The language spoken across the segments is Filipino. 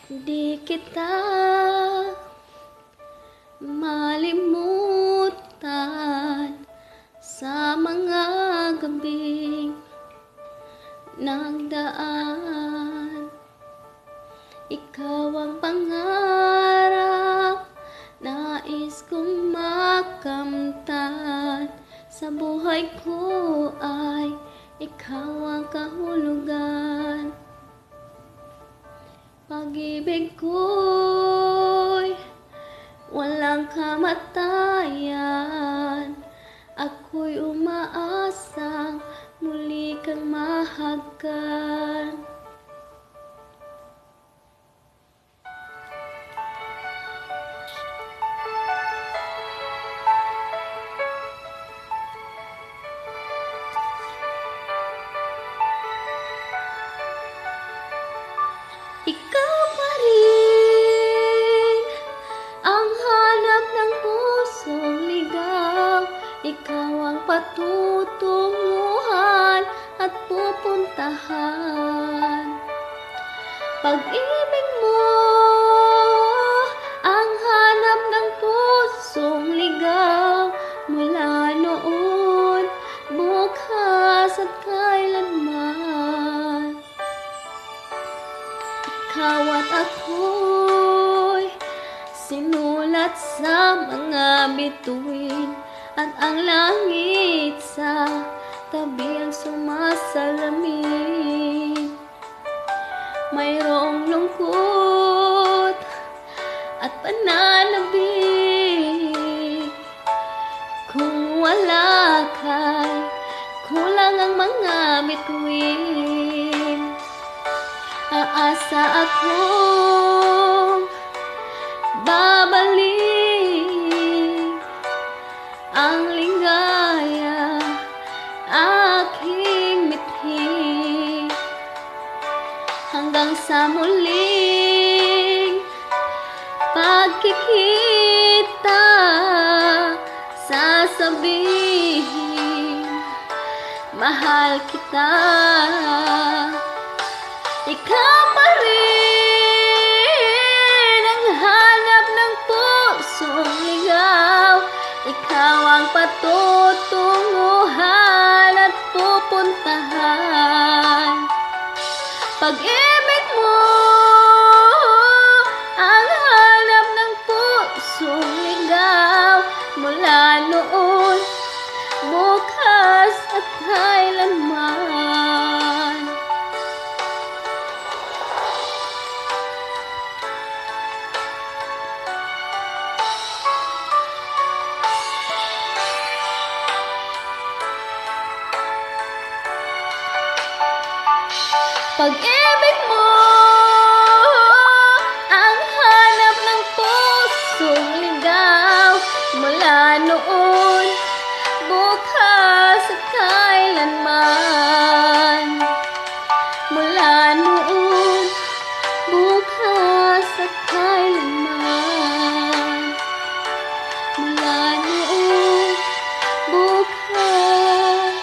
Di kita malimutan sa mga gabing nagdaan. Ikaw ang pangarap, nais kong makamtan. Sa buhay ko ay ikaw ang kahulugan. Pag-ibig ko'y walang kamatayan. Ako'y umaasang muli kang mahagkan. Ikaw pa rin ang hanap ng pusong ligaw. Ikaw ang patutunguhan at pupuntahan. Pag-ibig mo ang hanap ng pusong ligaw. Mula noon, bukas at kailanman. Ikaw at ako'y sinulat sa mga bituin, at ang langit sa tabi ang sumasalamin. Mayroong lungkot at pananabik. Kung wala ka'y kulang ang mga bituin. Aasa akong babalik ang ligaya aking mithi. Hanggang sa muling pagkikita, sasabihin mahal kita. Ikaw pa rin ang hanap ng pusong ligaw. Ikaw ang patutunguhan at pupuntahan. Pag-ibig mo ang hanap ng pusong ligaw. Mula noon, bukas at kailanman. Pag-ibig mo ang hanap ng pusong ligaw. Mula noon, bukas at kailanman. Mula noon, bukas at kailanman. Mula noon, bukas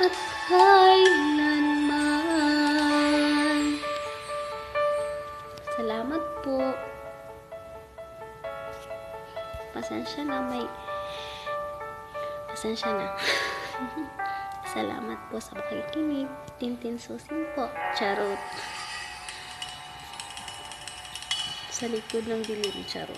at kailanman. Salamat po. Pasensya na. Salamat po sa pakikinig. Tintin Susin po. Charot. Sa likod ng dilim. Charot.